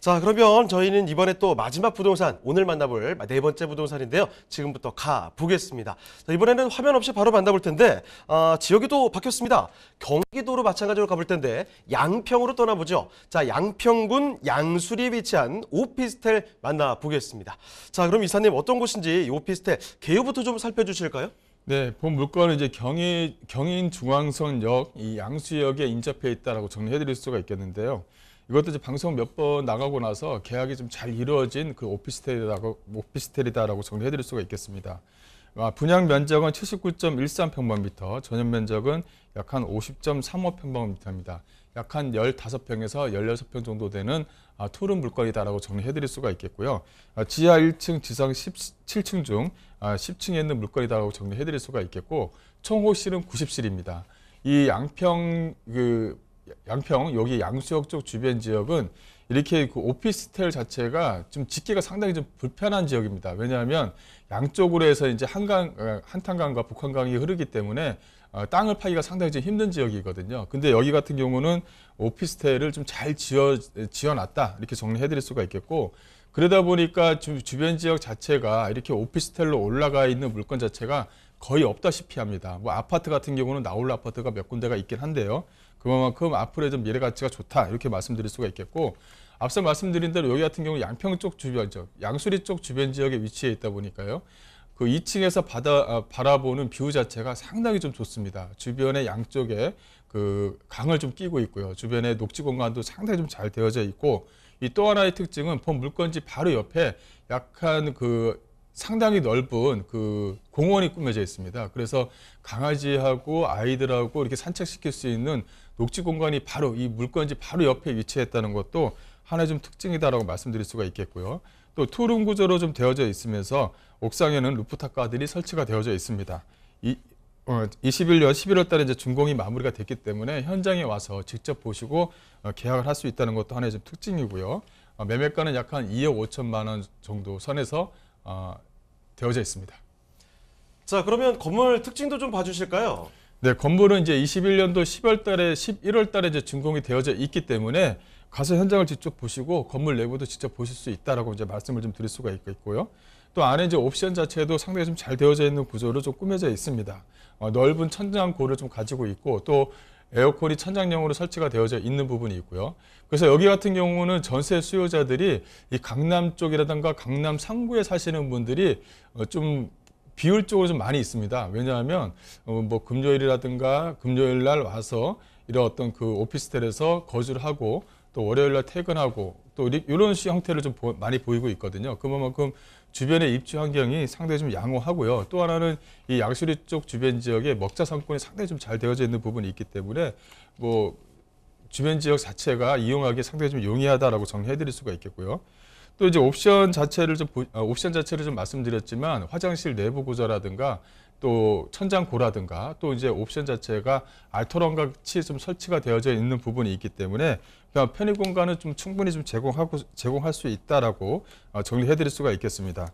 자, 그러면 저희는 이번에 또 마지막 부동산, 오늘 만나볼 네 번째 부동산인데요. 지금부터 가보겠습니다. 자, 이번에는 화면 없이 바로 만나볼 텐데 지역이 또 바뀌었습니다. 경기도로 마찬가지로 가볼 텐데 양평으로 떠나보죠. 자, 양평군 양수리에 위치한 오피스텔 만나보겠습니다. 자, 그럼 이사님 어떤 곳인지 이 오피스텔 개요부터 좀 살펴주실까요? 네, 본 물건은 이제 경인 중앙선역 이 양수역에 인접해 있다라고 정리해드릴 수가 있겠는데요. 이것도 이제 방송 몇 번 나가고 나서 계약이 좀 잘 이루어진 그 오피스텔이다라고 정리해드릴 수가 있겠습니다. 분양 면적은 79.13평방미터, 전용 면적은 약 한 50.35평방미터입니다. 약 한 15평에서 16평 정도 되는 투룸 물건이다라고 정리해드릴 수가 있겠고요. 지하 1층, 지상 17층 중 10층에 있는 물건이다라고 정리해드릴 수가 있겠고, 총 호실은 90실입니다. 이 양평 여기 양수역 쪽 주변 지역은 이렇게 그 오피스텔 자체가 좀 짓기가 상당히 좀 불편한 지역입니다. 왜냐하면 양쪽으로 해서 이제 한탄강과 북한강이 흐르기 때문에 땅을 파기가 상당히 좀 힘든 지역이거든요. 근데 여기 같은 경우는 오피스텔을 좀 잘 지어놨다 이렇게 정리해드릴 수가 있겠고, 그러다 보니까 주변 지역 자체가 이렇게 오피스텔로 올라가 있는 물건 자체가 거의 없다시피 합니다. 뭐 아파트 같은 경우는 나홀 아파트가 몇 군데가 있긴 한데요. 그만큼 앞으로의 좀 미래 가치가 좋다 이렇게 말씀드릴 수가 있겠고, 앞서 말씀드린 대로 여기 같은 경우 양평 쪽 주변 지역, 양수리 쪽 주변 지역에 위치해 있다 보니까요. 그 2층에서 바라보는 뷰 자체가 상당히 좀 좋습니다. 주변에 양쪽에 그 강을 좀 끼고 있고요. 주변에 녹지 공간도 상당히 좀 잘 되어져 있고, 이 또 하나의 특징은 본 물건지 바로 옆에 약간 그 상당히 넓은 그 공원이 꾸며져 있습니다. 그래서 강아지하고 아이들하고 이렇게 산책시킬 수 있는 녹지 공간이 바로 이 물건지 바로 옆에 위치했다는 것도 하나의 좀 특징이다라고 말씀드릴 수가 있겠고요. 또 투룸 구조로 좀 되어져 있으면서 옥상에는 루프탑가들이 설치가 되어져 있습니다. 21년 11월 달에 이제 준공이 마무리가 됐기 때문에 현장에 와서 직접 보시고 계약을 할 수 있다는 것도 하나의 좀 특징이고요. 매매가는 약 한 2억 5천만 원 정도 선에서 되어져 있습니다. 자, 그러면 건물 특징도 좀 봐주실까요? 네, 건물은 이제 21년도 11월 달에 이제 준공이 되어져 있기 때문에 가서 현장을 직접 보시고 건물 내부도 직접 보실 수 있다라고 이제 말씀을 좀 드릴 수가 있고요. 또 안에 이제 옵션 자체도 상당히 좀 잘 되어져 있는 구조로 좀 꾸며져 있습니다. 넓은 천장고를 좀 가지고 있고, 또 에어컨이 천장형으로 설치가 되어져 있는 부분이 있고요. 그래서 여기 같은 경우는 전세 수요자들이 이 강남 쪽이라든가 강남 상구에 사시는 분들이 좀 비율적으로 좀 많이 있습니다. 왜냐하면 뭐 금요일이라든가 금요일 날 와서 이런 어떤 그 오피스텔에서 거주를 하고 또 월요일 날 퇴근하고 또 이런 형태를 좀 많이 보이고 있거든요. 그만큼 주변의 입지 환경이 상당히 좀 양호하고요. 또 하나는 이 양수리 쪽 주변 지역에 먹자 상권이 상당히 좀 잘 되어져 있는 부분이 있기 때문에 뭐 주변 지역 자체가 이용하기 상당히 좀 용이하다라고 정리해드릴 수가 있겠고요. 또 이제 옵션 자체를 좀 말씀드렸지만, 화장실 내부 구조라든가 또 천장고라든가 또 이제 옵션 자체가 알토론 같이 좀 설치가 되어져 있는 부분이 있기 때문에 그냥 편의 공간을 좀 충분히 좀 제공할 수 있다라고 정리해드릴 수가 있겠습니다.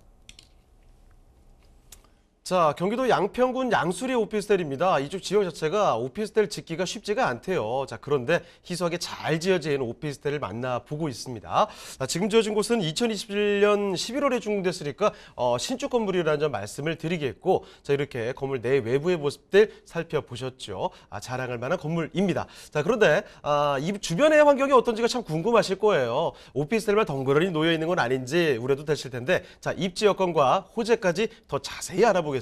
자, 경기도 양평군 양수리 오피스텔입니다. 이쪽 지역 자체가 오피스텔 짓기가 쉽지가 않대요. 자, 그런데 희소하게 잘 지어진 오피스텔을 만나보고 있습니다. 자, 지금 지어진 곳은 2021년 11월에 준공됐으니까 신축 건물이라는 점 말씀을 드리겠고, 자, 이렇게 건물 내 외부의 모습들 살펴보셨죠. 자랑할 만한 건물입니다. 자, 그런데 이 주변의 환경이 어떤지가 참 궁금하실 거예요. 오피스텔만 덩그러니 놓여 있는 건 아닌지 우려도 되실 텐데, 자, 입지 여건과 호재까지 더 자세히 알아보겠습니다.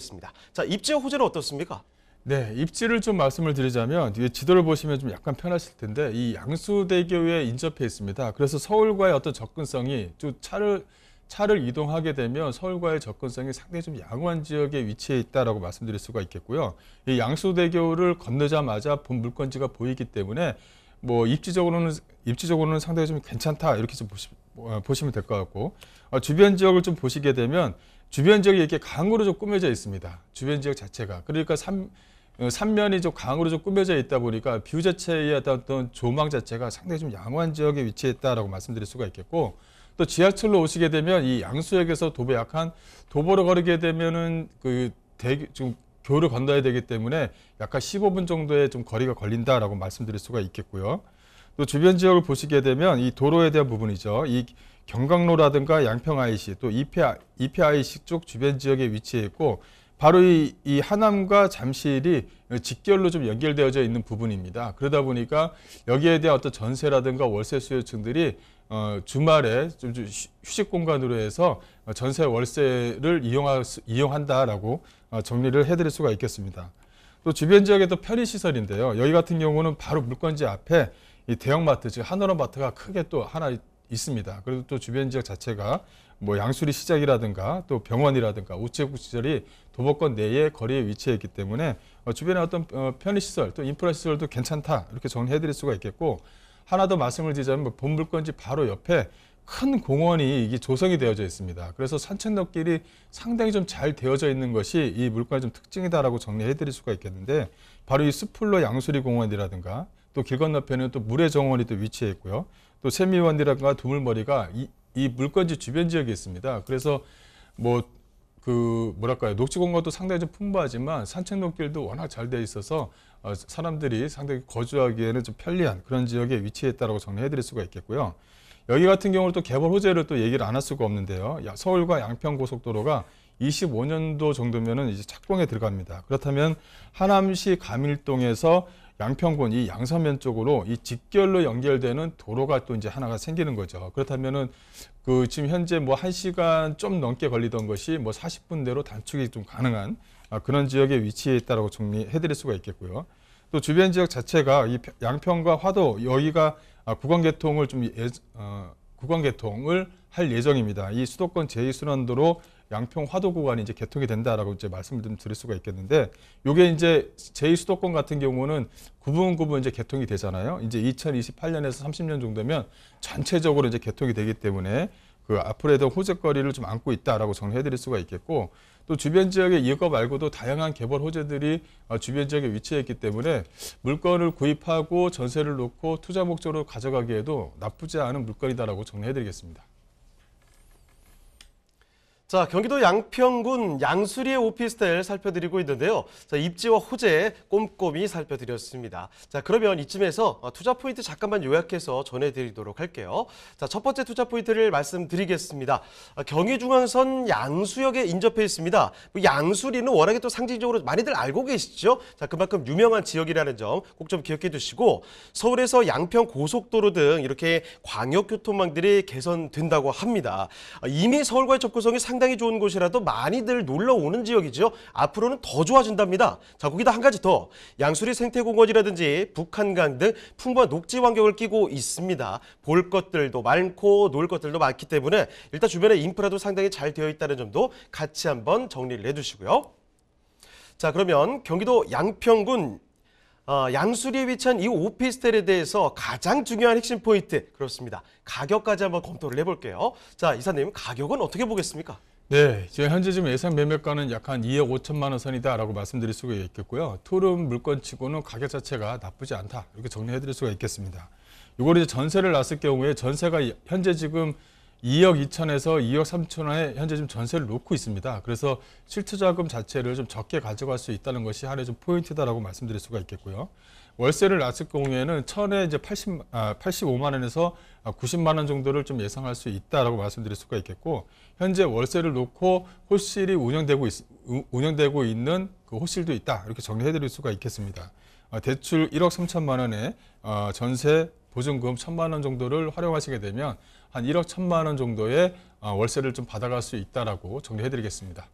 자, 입지와 호재는 어떻습니까? 네, 입지를 좀 말씀을 드리자면, 뒤에 지도를 보시면 좀 약간 편하실 텐데, 이 양수대교에 인접해 있습니다. 그래서 서울과의 어떤 접근성이 좀 차를 이동하게 되면 서울과의 접근성이 상당히 좀 양호한 지역에 위치해 있다라고 말씀드릴 수가 있겠고요. 이 양수대교를 건너자마자 본 물건지가 보이기 때문에 뭐 입지적으로는 상당히 좀 괜찮다 이렇게 좀 보시면 될 것 같고, 주변 지역을 좀 보시게 되면 주변 지역이 이렇게 강으로 좀 꾸며져 있습니다. 주변 지역 자체가. 그러니까 삼면이 좀 강으로 좀 꾸며져 있다 보니까 뷰 자체의 어떤 조망 자체가 상당히 좀 양호한 지역에 위치했다라고 말씀드릴 수가 있겠고, 또 지하철로 오시게 되면 이 양수역에서 도보로 거르게 되면은 좀 교를 건너야 되기 때문에 약간 15분 정도의 좀 거리가 걸린다라고 말씀드릴 수가 있겠고요. 또 주변 지역을 보시게 되면 이 도로에 대한 부분이죠. 이 경강로라든가 양평 IC 또 EP IC 쪽 주변 지역에 위치해 있고 바로 이 하남과 잠실이 직결로 좀 연결되어져 있는 부분입니다. 그러다 보니까 여기에 대한 어떤 전세라든가 월세 수요층들이 주말에 좀 휴식 공간으로 해서 전세 월세를 이용한다라고 정리를 해드릴 수가 있겠습니다. 또 주변 지역에 또 편의시설인데요. 여기 같은 경우는 바로 물건지 앞에 이 대형마트, 즉 한원마트가 크게 또 하나 있습니다. 그리고 또 주변 지역 자체가 뭐 양수리 시장이라든가 또 병원이라든가 우체국 시설이 도보권 내에 거리에 위치해 있기 때문에 주변에 어떤 편의시설 또 인프라시설도 괜찮다 이렇게 정리해드릴 수가 있겠고, 하나 더 말씀을 드리자면 본물건지 바로 옆에 큰 공원이 이게 조성이 되어져 있습니다. 그래서 산책로길이 상당히 좀 잘 되어져 있는 것이 이 물건의 좀 특징이다라고 정리해드릴 수가 있겠는데, 바로 이 스풀로 양수리 공원이라든가 또 길 건너편에는 또 물의 정원이 또 위치해 있고요. 또 세미원이라든가 두물머리가 이 물건지 주변 지역에 있습니다. 그래서 뭐랄까요, 녹지 공간도 상당히 좀 풍부하지만 산책로길도 워낙 잘 되어 있어서 사람들이 상당히 거주하기에는 좀 편리한 그런 지역에 위치했다라고 정리해드릴 수가 있겠고요. 여기 같은 경우는 또 개발 호재를 또 얘기를 안 할 수가 없는데요. 서울과 양평 고속도로가 25년도 정도면은 이제 착공에 들어갑니다. 그렇다면 하남시 가밀동에서 양평군 이 양서면 쪽으로 이 직결로 연결되는 도로가 또 이제 하나가 생기는 거죠. 그렇다면은 지금 현재 뭐 1시간 좀 넘게 걸리던 것이 뭐 40분 내로 단축이 좀 가능한 그런 지역에 위치해 있다라고 정리해 드릴 수가 있겠고요. 또 주변 지역 자체가 이 양평과 화도 여기가 구간 개통을 구간 개통을 할 예정입니다. 이 수도권 제2순환도로 양평 화도 구간이 이제 개통이 된다라고 이제 말씀을 좀 드릴 수가 있겠는데, 요게 이제 제2수도권 같은 경우는 구분 이제 개통이 되잖아요. 이제 2028년에서 30년 정도면 전체적으로 이제 개통이 되기 때문에 그 앞으로의 호재거리를 좀 안고 있다라고 정리해 드릴 수가 있겠고, 또 주변 지역에 이거 말고도 다양한 개발 호재들이 주변 지역에 위치해 있기 때문에 물건을 구입하고 전세를 놓고 투자 목적으로 가져가기에도 나쁘지 않은 물건이다라고 정리해 드리겠습니다. 자, 경기도 양평군 양수리의 오피스텔 살펴드리고 있는데요. 자, 입지와 호재 꼼꼼히 살펴드렸습니다. 자, 그러면 이쯤에서 투자 포인트 잠깐만 요약해서 전해드리도록 할게요. 자, 첫 번째 투자 포인트를 말씀드리겠습니다. 경의중앙선 양수역에 인접해 있습니다. 양수리는 워낙에 또 상징적으로 많이들 알고 계시죠? 자, 그만큼 유명한 지역이라는 점 꼭 좀 기억해 두시고, 서울에서 양평 고속도로 등 이렇게 광역교통망들이 개선된다고 합니다. 이미 서울과의 접근성이 상당히 좋은 곳이라도 많이들 놀러 오는 지역이죠. 앞으로는 더 좋아진답니다. 자, 거기다 한 가지 더, 양수리 생태공원이라든지 북한강 등 풍부한 녹지 환경을 끼고 있습니다. 볼 것들도 많고 놀 것들도 많기 때문에 일단 주변에 인프라도 상당히 잘 되어 있다는 점도 같이 한번 정리를 해두시고요. 자, 그러면 경기도 양평군 양수리에 위치한 이 오피스텔에 대해서 가장 중요한 핵심 포인트, 그렇습니다. 가격까지 한번 검토를 해볼게요. 자, 이사님, 가격은 어떻게 보겠습니까? 네, 현재 지금 예상 매매가는 약 한 2억 5천만 원 선이다라고 말씀드릴 수가 있겠고요. 토름 물건치고는 가격 자체가 나쁘지 않다, 이렇게 정리해드릴 수가 있겠습니다. 이걸 이제 전세를 놨을 경우에 전세가 현재 지금 2억 2천에서 2억 3천원에 현재 지금 전세를 놓고 있습니다. 그래서 실투자금 자체를 좀 적게 가져갈 수 있다는 것이 하나의 좀 포인트다라고 말씀드릴 수가 있겠고요. 월세를 놨을 경우에는 천에 이제 85만 원에서 90만 원 정도를 좀 예상할 수 있다라고 말씀드릴 수가 있겠고, 현재 월세를 놓고 호실이 운영되고 있는 그 호실도 있다, 이렇게 정리해드릴 수가 있겠습니다. 대출 1억 3천만 원에 전세 보증금 1,000만 원 정도를 활용하시게 되면 한 1억 1,000만 원 정도의 월세를 좀 받아갈 수 있다라고 정리해드리겠습니다.